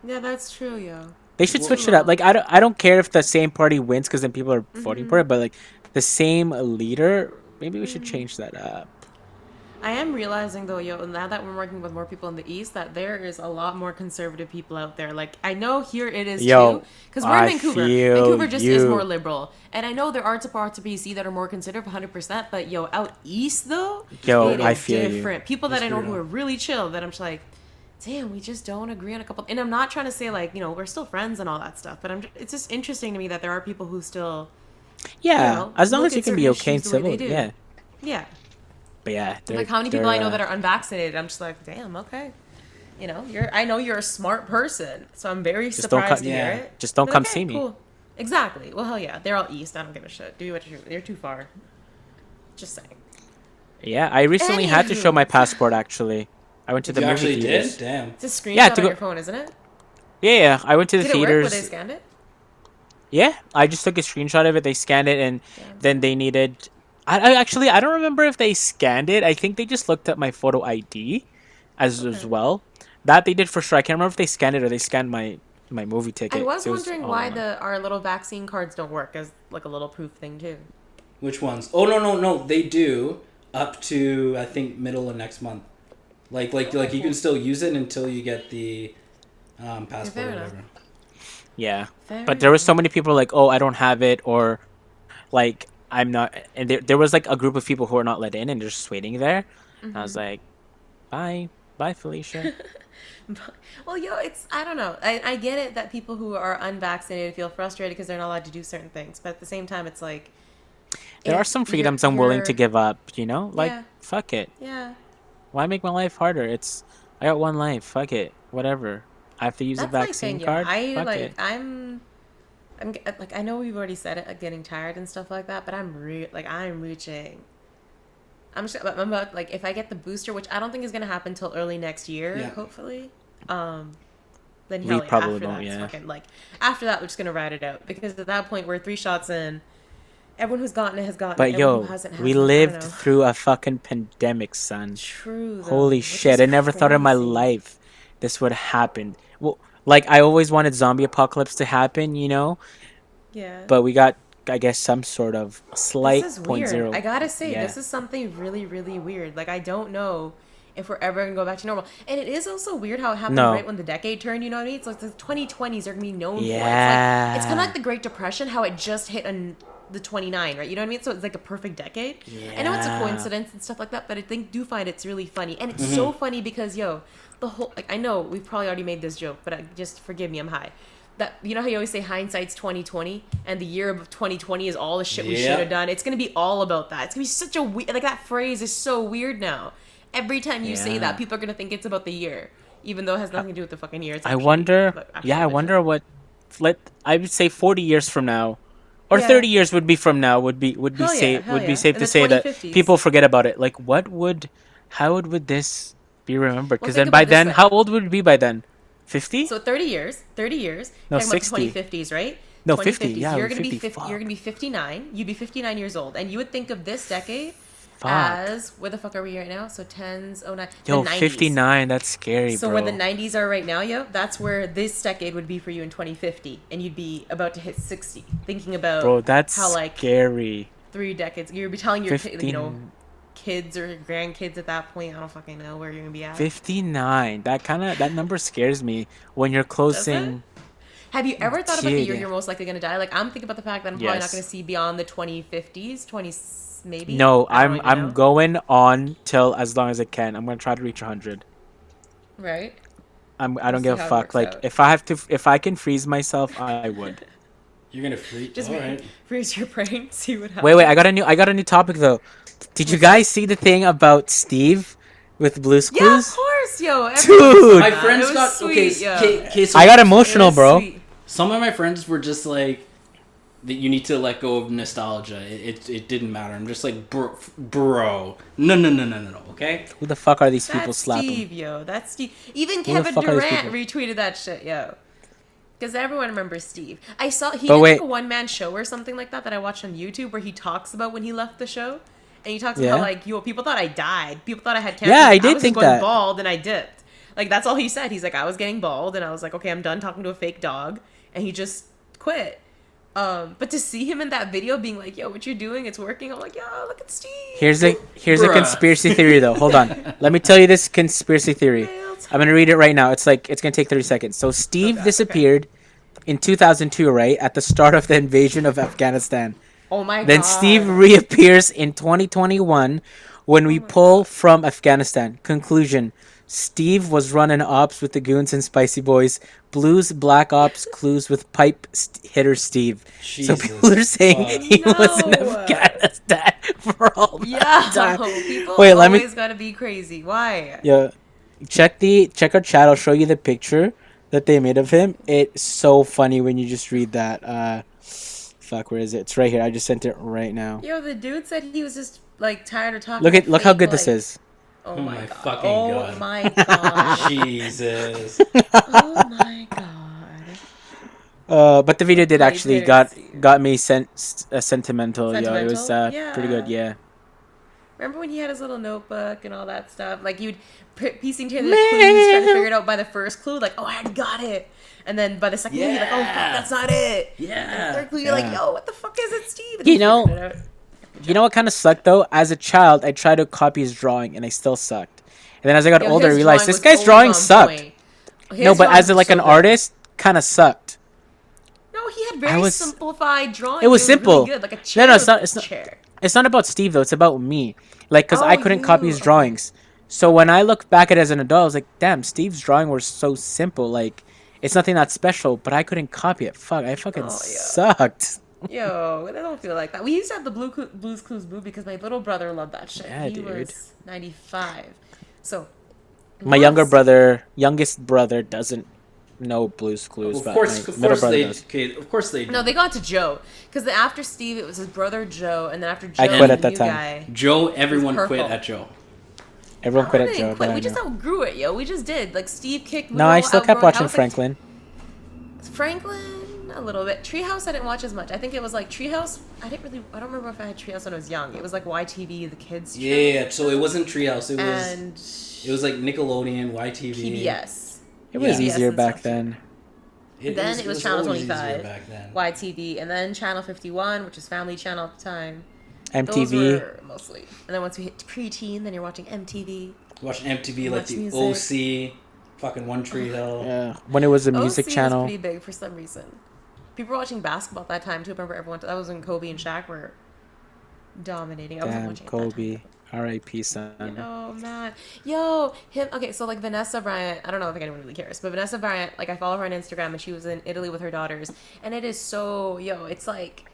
Yeah, that's true, yo. They should switch it up. Like I don't care if the same party wins because then people are voting for it, but like the same leader, maybe we should change that up. I am realizing though, yo, now that we're working with more people in the East, that there is a lot more conservative people out there. Like I know here it is Yo, too, because we're in I Vancouver. feel Vancouver just is you. more liberal, and I know there are parts of BC that are more conservative, 100%. But yo, out east though, Yo, it I is feel you. different. People that That's I know true, who though. are really chill, that I'm just like, damn, we just don't agree on a couple. And I'm not trying to say like, you know, we're still friends and all that stuff, but it's just interesting to me that there are people who still, Yeah, know, as long look as you at can be certain okay and issues the way civil. they do. Yeah, yeah. but yeah, Like how many people I know that are unvaccinated? I'm just like, damn, okay. You know, I know you're a smart person, so I'm very Just don't surprised come- to hear yeah. it. just don't But come okay, see me. Cool. Exactly. Well, hell yeah, they're all east. I don't give a shit. Do what you. They're too far. Just saying. Yeah, I recently had to show my Anywho. passport. Actually, I went to the You movie actually theaters. did? Damn. It's a Yeah, screenshot to on go. your phone, isn't it? Yeah, I went to the Did it work when they theaters. scanned it? Yeah, I just took a screenshot of it. They scanned it, and Damn then son. they needed. I actually I don't remember if they scanned it. I think they just looked at my photo ID as Okay. well. That they did for sure. I can't remember if they scanned it or they scanned my movie I ticket. was It was wondering all in why one. our little vaccine cards don't work as like a little proof thing too. Which ones? Oh no, they do up to I think middle of next month. Like you can still use it until you get the passport fair or enough. whatever. Yeah, Fair but there was so enough. many people like, oh, I don't have it, or like I'm not. And there was like a group of people who are not let in, and they're just waiting there. And I was like, bye, bye, Felicia. Well, it's I don't know. I get it that people who are unvaccinated feel frustrated because they're not allowed to do certain things, but at the same time, it's like There are if some freedoms I'm willing to give up. You know, like yeah, fuck it. yeah. Why make my life harder? I got one life. Fuck it. Whatever. I have to use a That's my vaccine thing, yo. card. I Fuck it. like I'm like I know we've already said it, like getting tired and stuff like that, but I'm reaching. I'm about like if I get the booster, which I don't think is gonna happen until early next year, Yeah. hopefully. Um, then We hell yeah, probably after won't, that, it's yeah. fucking like after that we're just gonna ride it out because at that point we're 3 shots in. Everyone who's gotten it has gotten it. But Everyone who yo, hasn't we hasn't. I don't lived know. through a fucking pandemic, son. True though, Holy which shit. is I never thought in my crazy. life this would happen. Well, like I always wanted zombie apocalypse to happen, you know? Yeah. But we got I guess some sort of This slight is point weird. I zero. gotta say, Yeah. this is something really, really weird. Like, I don't know if we're ever gonna go back to normal. And it is also weird how it happened right No. when the decade turned, you know what I mean? It's like the 2020s are gonna be known for it. It's kind of Yeah. like the Great Depression, how it just hit on the 29, right? You know what I mean? So it's like a perfect decade. I know it's a Yeah. coincidence and stuff like that, but I do find it's really funny. And it's so funny because, yo, the whole, like, I know we've probably already made this joke, but just forgive me, I'm high. That you know how you always say hindsight's 2020 and the year of 2020 is all the shit we should Yep. have done. It's gonna be all about that. It's gonna be such a like that phrase is so weird now. Every time you say Yeah. that, people are gonna think it's about the year, even though it has nothing to do with the fucking year. It's I actually wonder. Yeah, I the shit. wonder what. I would say 40 years from now, or Yeah. 30 years would be from now. Hell yeah, hell Would be yeah. safe In to the say that 2050s. people forget about it. Like, how would this be remembered? Well, Because think then by about it this then, way. how old would it be by then? 50? So 30 years. No, Talking about the 60. 2050s, right? No, 50. 2050s. Yeah, You're gonna 50. you're Fuck. gonna be 59. You'd be 59 years old, and you would think of this decade Fuck. as where the fuck are we right now? So tens, oh nine, Yo, the 90s. 59. That's scary, So bro. where the 90s are right now, yo, that's where this decade would be for you in 2050, and you'd be about to hit 60. Thinking about Bro, that's how like scary. 3 decades, you'd be telling your 15. kids or grandkids at that point. I don't fucking know where you're gonna be at. 59. That number scares me when you're Does it? closing. Have you ever thought about the year Kid. you're most likely gonna die? Like I'm thinking about the fact that I'm probably not Yes. gonna see beyond the 2050s, 20 maybe. No, I don't even I'm know. going on till as long as I can. I'm gonna try to reach 100. Right. I We'll don't see give a how it fuck. works Like out. if I can freeze myself, I would. You're gonna freak. Just All right. freeze your brain, see what happens. Wait, I got a new topic though. Did you guys see the thing about Steve with Blue's Yeah, of Clues? course, yo. Dude. Everyone My saw that. friends It was got sweet, okay. yo. Okay, so I got It emotional, was bro. sweet. some of my friends were just like, that you need to let go of nostalgia. It didn't matter. I'm just like, bro. No. Okay. Who the fuck are these people That's slapping? Steve, yo. That's Steve. Even Who the Kevin fuck are these Durant people? retweeted that shit, yo. Because everyone remembers Steve. I saw he But did wait. like a one-man show or something like that I watched on YouTube where he talks about when he left the show. And he talks Yeah. about like, yo, people thought I died. People thought I had cancer. Yeah, I I did was think just going that. bald and I dipped. Like that's all he said. He's like, I was getting bald and I was like, okay, I'm done talking to a fake dog. And he just quit. But to see him in that video being like, yo, what you're doing, it's working. I'm like, yo, look at Steve. Here's a Bruh. conspiracy theory though. Hold on. Let me tell you this conspiracy theory. Real I'm gonna read it right now. It's gonna take 30 seconds. So Steve Okay, disappeared in 2002, right at the start of the invasion of Afghanistan. Oh my Then god. Steve reappears in 2021 when we pull from Afghanistan. Conclusion: Steve was running ops with the goons and Spicy Boys. Blues Black Ops clues with pipe hitter Steve. So Jesus people are saying fuck. he was in No. Afghanistan for all that Yeah, time. people Wait, let me- always gotta be crazy. Why? Yeah, check our chat. I'll show you the picture that they made of him. It's so funny when you just read that. Fuck, where is it? It's right here. I just sent it right now. Yo, the dude said he was just like tired of talking. Look how fake, good like, this is. Oh Oh my my god. fucking Oh god. my god. Jesus. Oh my god. But the video did Play actually Percy. got me sentimental, yo. It was Sentimental? pretty good, Yeah. yeah. Remember when he had his little notebook and all that stuff? Like you'd piecing together the clues, trying to Man. figure it out by the first clue, like, oh, I already got it. And then by the second clue, you're like, oh, fuck, that's not it. And the Yeah. third clue, you're like, Yeah. yo, what the fuck is it, Steve? And You you know, figured it out. You know what kind of sucked though? As a child, I tried to copy his drawing and I still sucked. And then as I got Yo, older, I his realized drawing this was guy's always drawing on sucked. point. No, His but drawings as were like so an good. artist, kind of sucked. No, he had I very was- simplified drawings. It was simple. Really good. Like a chair. No, it's not. It's chair. It's not about Steve though. It's about me. Like, cause Oh, I couldn't copy you. his drawings. So when I look back at it as an adult, I was like, damn, Steve's drawing was so simple. Like, it's nothing that special, but I couldn't copy it. Fuck, I fucking Oh, yeah. sucked. Yo, I don't feel like that. We used to have the Blues Clues movie because my little brother loved that shit. Yeah, he dude. was 95. So, My youngest brother doesn't know Blue's Clues, Of but course, my of middle course brother they. does. Okay, of course they. No, they got to Joe. Because after Steve, it was his brother Joe. And then after Joe, I quit the at that new time. guy. Joe. Everyone It was quit purple. at Joe. Everyone quit We at didn't Joe. quit. But I We just know. outgrew it, yo. We just did. Like, Steve kicked. No, I still kept watching Like, Franklin. Franklin, a little bit. Treehouse, I didn't watch as much. I think it was like Treehouse. I don't remember if I had Treehouse when I was young. It was like YTV, the kids. Yeah, so it wasn't Treehouse. And It was like Nickelodeon, YTV. PBS. It was PBS easier and back stuff, too. then. Then it was Channel always easier 25, back then. YTV, and then Channel 51, which is Family Channel at the time. Those MTV. were mostly. And then once we hit preteen, then you're watching MTV. Watching MTV like Watch the music. OC, fucking One Tree Hill. Yeah, when it was a music OC channel. was pretty big for some reason. People were watching basketball at that time too. I remember everyone. That was when Kobe and Shaq were dominating. I wasn't Damn, watching at that time. Kobe. R.I.P. son. You know, man. Yo, him. Okay, so like Vanessa Bryant. I don't know if anyone really cares, but Vanessa Bryant. Like I follow her on Instagram, and she was in Italy with her daughters, and it is so it's like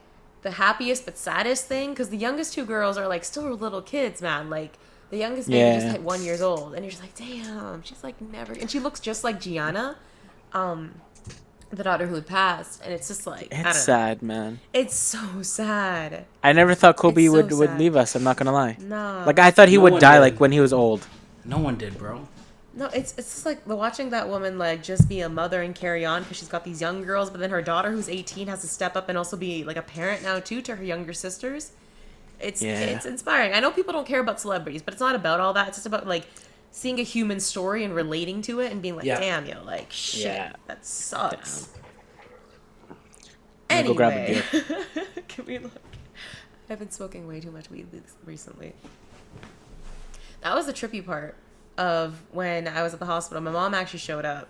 the happiest but saddest thing because the youngest two girls are like still little kids, man. Like the youngest baby just hit 1 year old, and you're just like, damn, she's like never, and she looks just like Gianna, the daughter who had passed, and it's just like I don't It's know. sad, man. It's so sad. I never thought Kobe It's so would sad. leave us. I'm not gonna lie. Nah. Like I thought he No would one die did. like when he was old. No one did, bro. No, it's just like watching that woman like just be a mother and carry on because she's got these young girls, but then her daughter who's 18 has to step up and also be like a parent now too to her younger sisters. It's inspiring. I know people don't care about celebrities, but it's not about all that. It's just about like seeing a human story and relating to it and being like, Yeah. damn, yo, like shit, Yeah. that sucks. I'm gonna go grab a Anyway, can we look? I've been smoking way too much weed recently. That was the trippy part of when I was at the hospital. My mom actually showed up,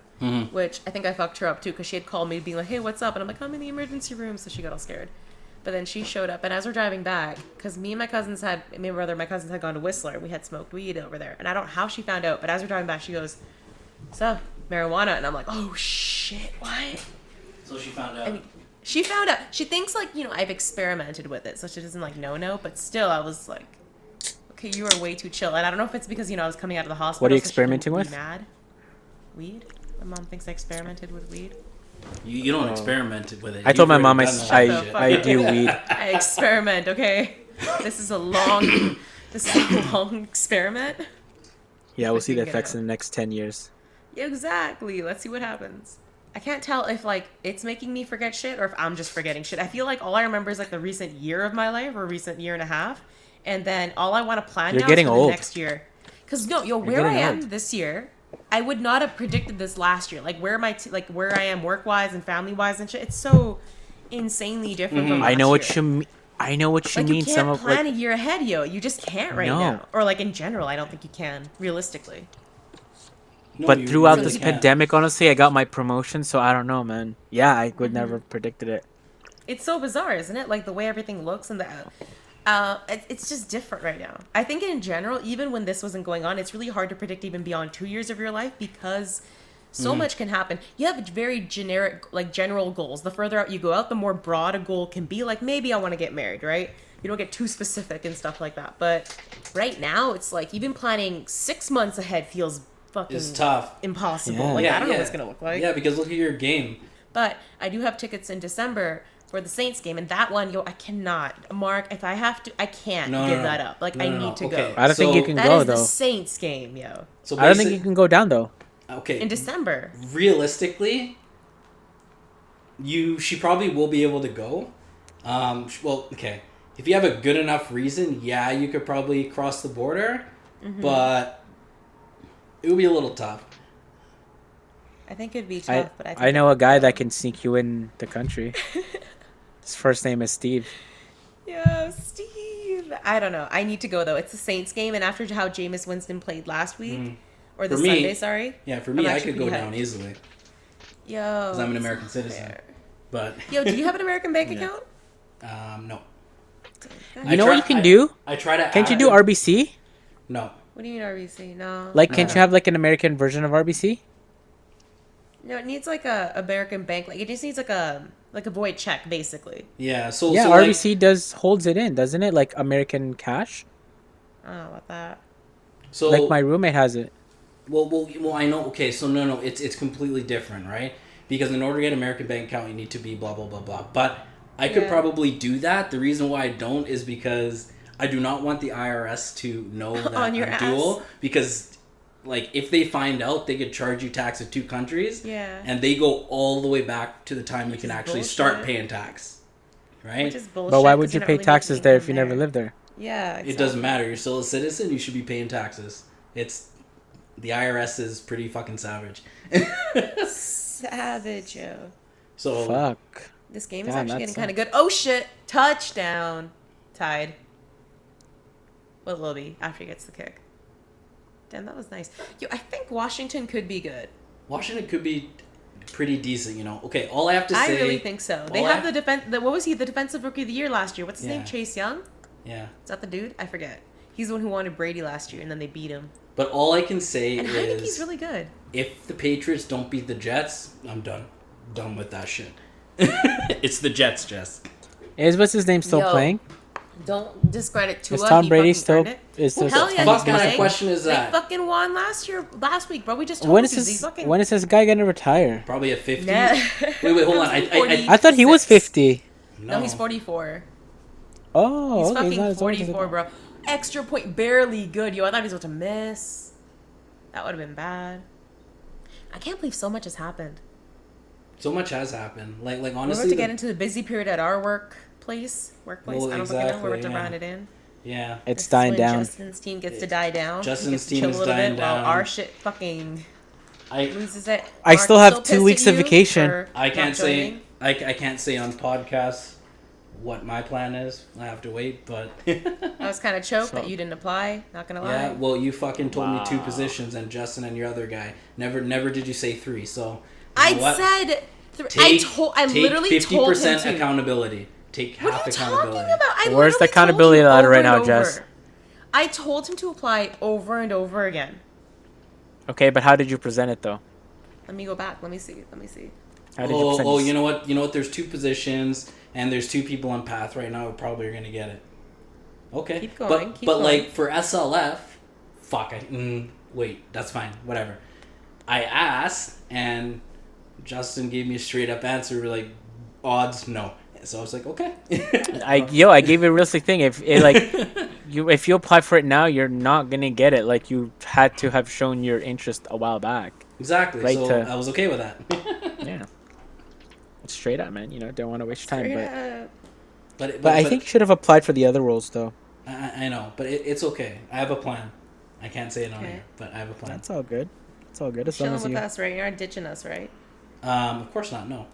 which I think I fucked her up too because she had called me being like, hey, what's up? And I'm like, I'm in the emergency room. So she got all scared. But then she showed up, and as we're driving back, because me and my cousins had gone to Whistler, and we had smoked weed over there. And I don't know how she found out, but as we're driving back, she goes, so, marijuana. And I'm like, oh shit, what? So she found out. I mean, she found out. She thinks like, I've experimented with it, so she doesn't like no, but still I was like, okay, you are way too chill. And I don't know if it's because, I was coming out of the hospital. What are you so she experimenting didn't with? be mad. Weed? My mom thinks I experimented with weed. You don't experiment with it. I told You've my mom already done that the shit. fuck I up. do weed. I experiment, okay? This is a long experiment. Yeah, we'll see the Figuring it effects out. in the next 10 years. Yeah, exactly. Let's see what happens. I can't tell if like it's making me forget shit or if I'm just forgetting shit. I feel like all I remember is like the recent year of my life or recent year and a half, and then all I want to plan You're now getting is for old. the next year. Cause where I getting am old. this year, I would not have predicted this last year. Like where where I am work wise and family wise and shit. It's so insanely different from last I know what year. you mean. I know what you Like mean. you Some can't of plan like a year ahead, yo. You just can't right No. now. Or like in general, I don't think you can realistically. No, but you throughout really this can't. pandemic, honestly, I got my promotion, so I don't know, man. Yeah, I would never have predicted it. It's so bizarre, isn't it? Like the way everything looks and the it's just different right now. I think in general, even when this wasn't going on, it's really hard to predict even beyond 2 years of your life because so much can happen. You have very generic, like general goals. The further out you go out, the more broad a goal can be. Like maybe I want to get married, right? You don't get too specific and stuff like that. But right now, it's like even planning 6 months ahead feels fucking It's tough. impossible. Yeah. Like Yeah, I don't know yeah. what it's gonna look like. Yeah, because look at your game. But I do have tickets in December for the Saints game, and that one, yo, I cannot. Mark, if I have to, I can't give that up. Like, I need to go. I don't think you can That go, is though. the Saints game, yo. So I don't think you can go down, though. Okay. In December. Realistically, she probably will be able to go. Well, okay. If you have a good enough reason, yeah, you could probably cross the border, but it would be a little tough. I think it'd be tough, but I know a guy that can sneak you in the country. His first name is Steve. Yo, Steve. I don't know. I need to go, though. It's the Saints game, and after how Jameis Winston played last week, or the Sunday, sorry. Yeah, for me, I could go down easily. Yo. Because I'm an American citizen. But yo, do you have an American bank account? No. You know what you can do? I try to. Can't you do RBC? No. What do you mean RBC? No. Like, can't you have like an American version of RBC? No, it needs like a American bank. Like, it just needs like a void check, basically. Yeah. So RBC holds it in, doesn't it? Like American cash. I don't know about that. So like my roommate has it. Well, I know. Okay, so no, it's completely different, right? Because in order to get an American bank account, you need to be blah blah blah blah. But I could probably do that. The reason why I don't is because I do not want the IRS to know that I'm dual. Because, like, if they find out, they could charge you tax in 2 countries. Yeah. And they go all the way back to the time you can actually start paying tax, right? Which is bullshit. But why would you pay taxes there if you never lived there? Yeah. Exactly. It doesn't matter. You're still a citizen. You should be paying taxes. The IRS is pretty fucking savage. Savage, yo. So fuck. This game is actually getting kind of good. Oh shit! Touchdown, tied. Well, will be after he gets the kick. Damn, that was nice. Yo, I think Washington could be good. Washington could be pretty decent, you know. Okay, all I have to say. I really think so. They have the defense. What was he? The defensive rookie of the year last year. What's his name? Chase Young. Yeah. Is that the dude? I forget. He's the one who wanted Brady last year, and then they beat him. But all I can say and is, I think he's really good. If the Patriots don't beat the Jets, I'm done. Done with that shit. It's the Jets, Jess. What's his name still playing? Don't discredit Tua. Is Tom Brady still? Hell yeah, fuck kind of question is that? They fucking won last week, bro. We just told you. When is this guy gonna retire? Probably at 50. Nah. Wait, hold on. I thought he was 50. No, he's 44. Oh, he's okay. fucking 44, bro. Extra point, barely good. Yo, I thought he was about to miss. That would have been bad. I can't believe so much has happened. So much has happened. Like honestly. We're about to get into the busy period at our workplace. Well, I don't fucking know. We're about to round it in. Yeah. It's dying down. Justin's team gets to die down. Justin's team is dying down. While our shit fucking loses it. I still have 2 weeks of vacation. I can't say I can't say on podcasts what my plan is. I have to wait, but I was kind of choked that you didn't apply. Not gonna lie. Yeah, well, you fucking told me 2 positions, and Justin and your other guy never did you say 3. So I said I literally 50% accountability. Take half accountability. accountability. What are you talking about? Where's the accountability ladder right now, Jess? I told him to apply over and over again. Okay, but how did you present it though? Let me go back. Let me see. Oh, you know what? You know what? There's 2 positions, and there's 2 people on path right now who probably are gonna get it. Okay. Keep going. But like for SLF, fuck. Wait, that's fine. Whatever. I asked, and Justin gave me a straight up answer. We're like, odds no. So I was like, okay. I gave you a realistic thing. If you apply for it now, you're not gonna get it. Like you had to have shown your interest a while back. Exactly. Right, so I was okay with that. Yeah. Straight up, man. Don't want to waste your time, but I think you should have applied for the other roles though. I know, but it's okay. I have a plan. I can't say it on here, but I have a plan. That's all good. It's all good as long as with us, right? You're not ditching us, right? Of course not. No.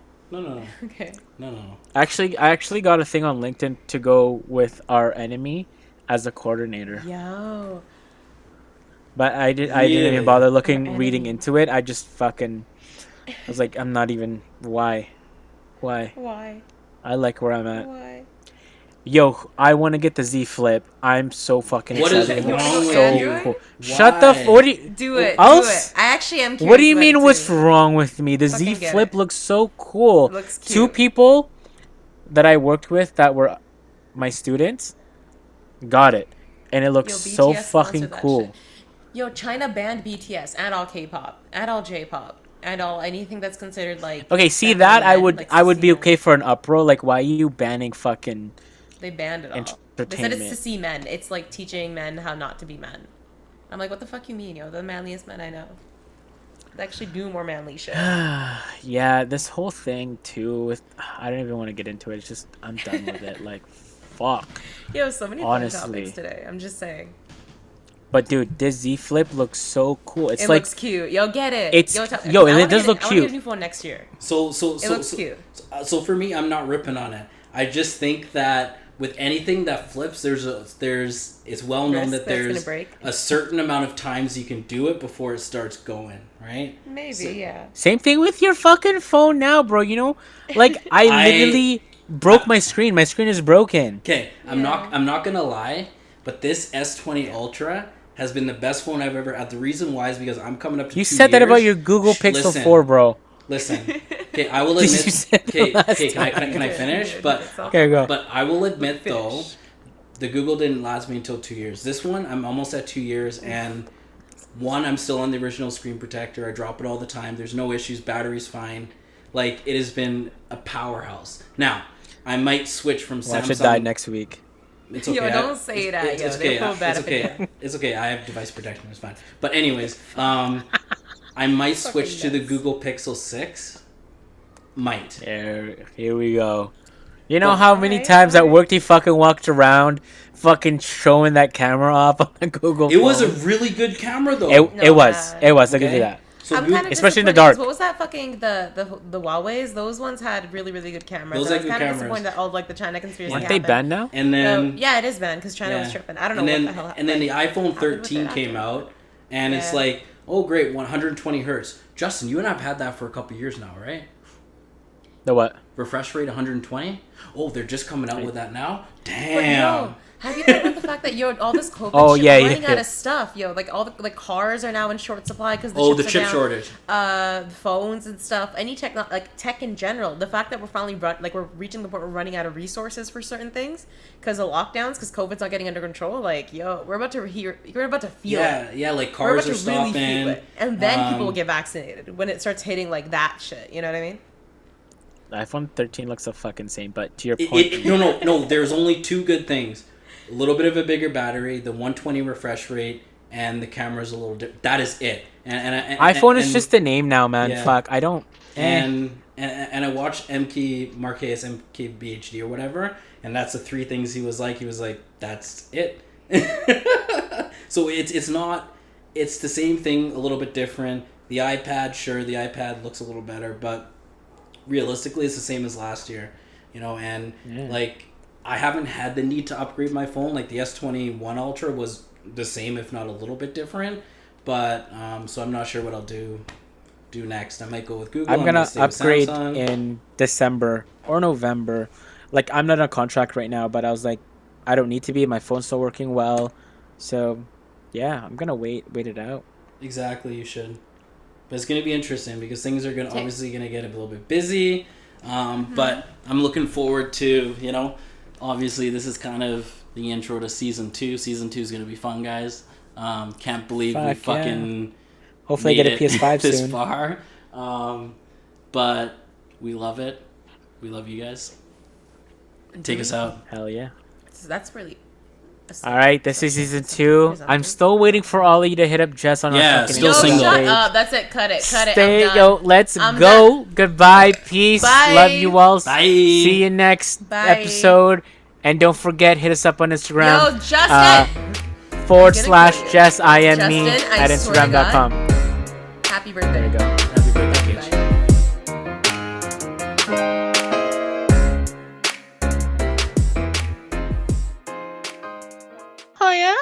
Okay. No. I actually got a thing on LinkedIn to go with our enemy as a coordinator. Yo. But I didn't even bother reading into it. I just fucking I was like, I'm not even why. I like where I'm at. Why? Yo, I want to get the Z Flip. I'm so fucking excited. What is wrong with you? Cool. Shut the f- What do you do it? Else? Do it. I actually am curious. What do you mean what's wrong with me? The Z Flip looks so cool. Looks cute. 2 people that I worked with that were my students got it. And it looks so fucking cool. Yo, China banned BTS and all K-pop and all J-pop. and all anything that's considered like Okay, see feminine that I men, would like I would be sissy men. okay for an uproar. Like, why are you banning fucking They banned it all. They said it's entertainment? sissy men. It's like teaching men how not to be men. I'm like, what the fuck you mean, yo? The manliest men I know. They actually do more manly shit. Yeah, this whole thing too. I don't even want to get into it. It's just I'm done with it. Like, fuck. Yo, so many fun Honestly. topics today. I'm just saying. But dude, this Z Flip looks so cool. It's It like looks cute. Yo, get it. it's yo, and it does look I want to get cute. a new phone next year. So It looks cute. So for me, I'm not ripping on it. I just think that with anything that flips, it's well known Risk that that's gonna there's break. a certain amount of times you can do it before it starts going, right? Maybe, So- yeah. Same thing with your fucking phone now, bro. You know, like I literally broke my screen. My screen is broken. Okay, I'm Yeah. not gonna lie, but this S20 Ultra has been the best phone I've ever had. The reason why is because I'm coming up to You 2 said that years. about your Google Pixel Listen. 4, bro. Listen, okay, I will You admit. said Okay, last can I time. finish? Yeah, But Okay, go. But I will admit though, Finish. the Google didn't last me until 2 years. This one, I'm almost at 2 years, and one, I'm still on the original screen protector. I drop it all the time. There's no issues. Battery's fine. Like, it has been a powerhouse. Now, I might switch from Watch Samsung. it die next week. It's okay. Yo, don't say that, yo. It's They okay. feel bad It's if okay. it It's okay. I have device protection. It's fine. But anyways, I might switch to the nuts. Google Pixel 6. Might. Here we go. You know Well, how many alright, times at alright. work he fucking walked around, fucking showing that camera off on the Google It was a phone? really good camera though. It No, was. man. It was. I can Okay. do that. So I'm Goo- kind of especially in the disappointed 'cause dark. What was that fucking the Huawei's? Those ones had really good cameras. Those And I had was good kind of cameras. disappointed that all like the China conspiracy Aren't Yeah. they happened. banned now? and then Yeah, it is banned because China was tripping. I don't know and then, what the hell happened. And then the iPhone happened with 13 it came after. out, and it's Yeah. like, oh great, 120 hertz. Justin, you and I've had that for a couple years now, right? The what? Refresh rate 120. Oh, they're just coming out with that now. But Damn. yo, have you thought about the fact that all this COVID Oh, shit, yeah, we're running yeah. out of stuff, yo? Like all the cars are now in short supply because The chip shortage. Phones and stuff, any tech in general. The fact that we're finally we're reaching the point where we're running out of resources for certain things because of lockdowns, because COVID's not getting under control. Like, yo, we're about to feel it. Yeah, like We're cars about are to really feel stopping. it, and then people will get vaccinated when it starts hitting like that shit. You know what I mean? The iPhone 13 looks the fucking same, but to your point, No. There's only two good things: a little bit of a bigger battery, the 120 refresh rate, and the camera's a little different. That is it. And iPhone is and- just a name now, man. Yeah. Fuck, I don't. and I watched Marquez MKBHD or whatever, and that's the three things he was like. He was like, that's it. So it's not. It's the same thing, a little bit different. The iPad, sure, the iPad looks a little better, but realistically, it's the same as last year, And like, I haven't had the need to upgrade my phone. Like the S21 Ultra was the same, if not a little bit different. But so I'm not sure what I'll do next. I might go with Google. I'm gonna stay with upgrade Samsung. in December or November. Like, I'm not on contract right now, but I was like, I don't need to be. My phone's still working well, so yeah, I'm gonna wait it out. Exactly, you should. But it's gonna be interesting because things are obviously gonna get a little bit busy. But I'm looking forward to obviously this is kind of the intro to season 2. Season 2 is gonna be fun, guys. Can't believe we Fuck, fucking Hopefully, I made get a it PS5 this soon. far. But we love it. We love you guys. Take us out. Hell yeah! So that's really. All right, this is season 2. I'm still waiting for all of you to hit up Jess on Yeah, our fucking still Yo, Instagram single. shut page. up. That's it. Cut it. Cut it. Stay, I'm done. yo, let's I'm go. Goodbye. Peace. Bye. Love you all. Bye. See you next Bye. episode. And don't forget, hit us up on Instagram. Yo, Justin. / kill you. Jess IME Justin, I at swear to Instagram.com. Happy There birthday. you go. Happy birthday, Bye. Gage. Oh, yeah?